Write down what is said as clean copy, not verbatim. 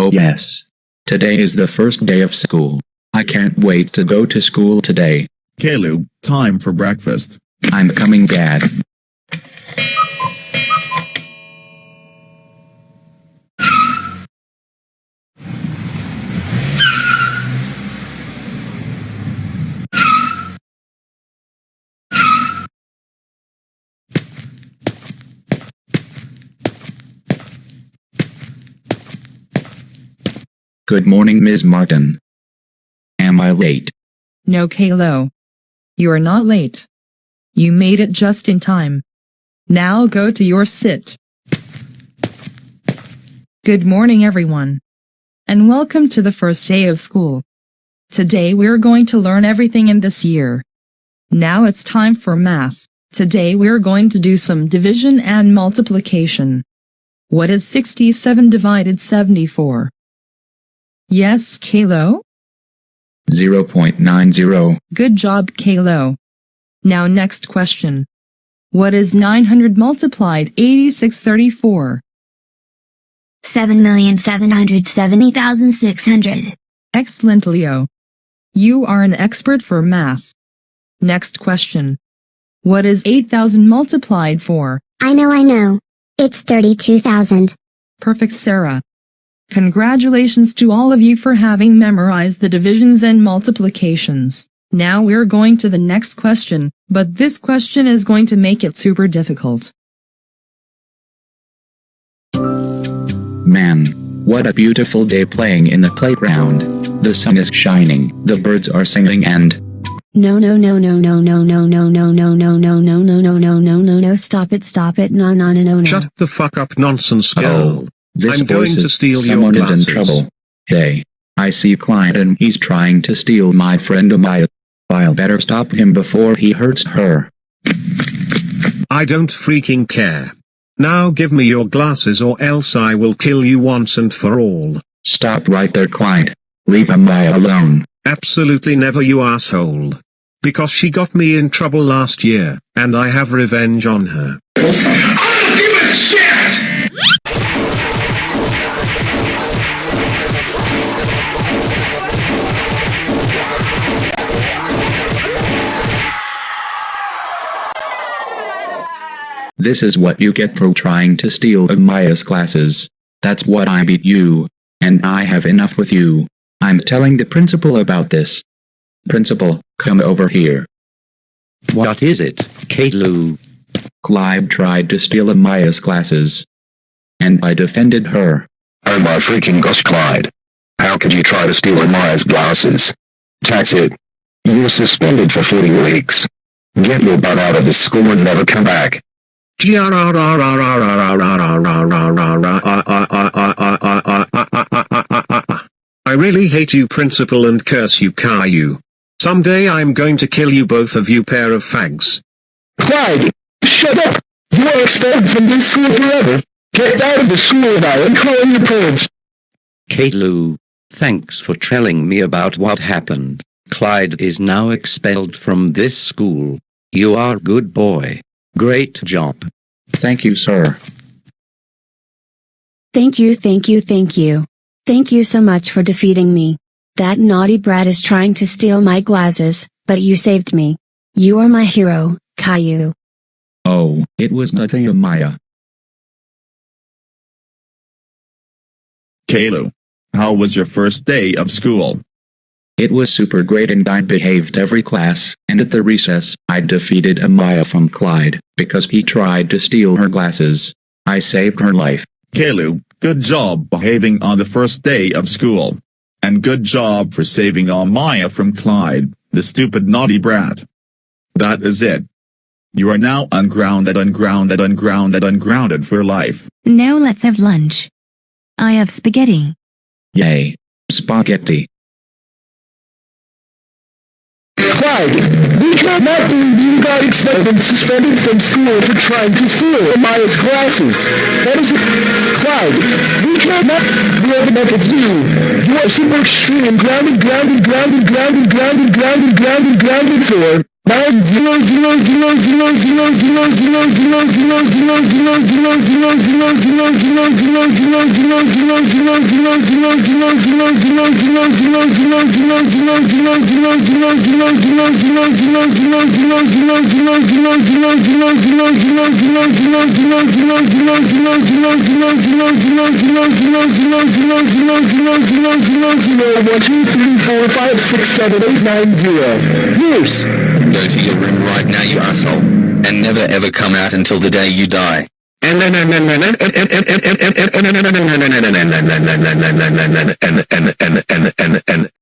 Oh yes. Today is the first day of school. I can't wait to go to school today. Caillou, time for breakfast. I'm coming, Dad. Good morning, Ms. Martin. Am I late? No, Caillou. You are not late. You made it just in time. Now go to your sit. Good morning, everyone. And welcome to the first day of school. Today we're going to learn everything in this year. Now it's time for math. Today we're going to do some division and multiplication. What is 67 divided 74? Yes, Caillou? 0.90. Good job, Caillou. Now next question. What is 900 multiplied 8634? 7,770,600. Excellent, Leo. You are an expert for math. Next question. What is 8,000 multiplied 4? I know. It's 32,000. Perfect, Sarah. Congratulations to all of you for having memorized the divisions and multiplications. Now we're going to the next question, but this question is going to make it super difficult. Man, what a beautiful day playing in the playground. The sun is shining, the birds are singing, and No, stop it, no. Shut the fuck up, nonsense girl. oh, this I'm going voice to is steal your someone is in glasses. trouble. Hey, I see Clyde and he's trying to steal my friend Amaya. I'll better stop him before he hurts her. I don't freaking care. Now give me your glasses or else I will kill you once and for all. Stop right there, Clyde. Leave Amaya alone. Absolutely never, you asshole. Because she got me in trouble last year, and I have revenge on her. I don't give a shit! This is what you get for trying to steal Amaya's glasses. That's what I beat you. And I have enough with you. I'm telling the principal about this. Principal, come over here. What is it, Caillou? Clyde tried to steal Amaya's glasses. And I defended her. Oh my freaking gosh, Clyde. How could you try to steal Amaya's glasses? That's it. You're suspended for 40 weeks. Get your butt out of this school and never come back. I really hate you, principal, and curse you, Caillou. Someday I'm going to kill you both of you pair of fags. Clyde, shut up! You are expelled from this school forever. Get out of the school and I am calling your parents. Caillou, thanks for telling me about what happened. Clyde is now expelled from this school. You are good boy. Great job. Thank you, sir. Thank you. Thank you so much for defeating me. That naughty brat is trying to steal my glasses, but you saved me. You are my hero, Caillou. Oh, it was nothing, Amaya. Caillou, how was your first day of school? It was super great and I behaved every class, and at the recess, I defeated Amaya from Clyde, because he tried to steal her glasses. I saved her life. Caillou, good job behaving on the first day of school. And good job for saving Amaya from Clyde, the stupid naughty brat. That is it. You are now ungrounded for life. Now let's have lunch. I have spaghetti. Yay. Spaghetti. Clyde, we cannot believe you got expelled and suspended from school for trying to steal Amaya's glasses. That is it. Clyde, we cannot have enough of you. You are super extreme and grounded for Years. Go to your room right now, you asshole. And never ever come out until the day you die.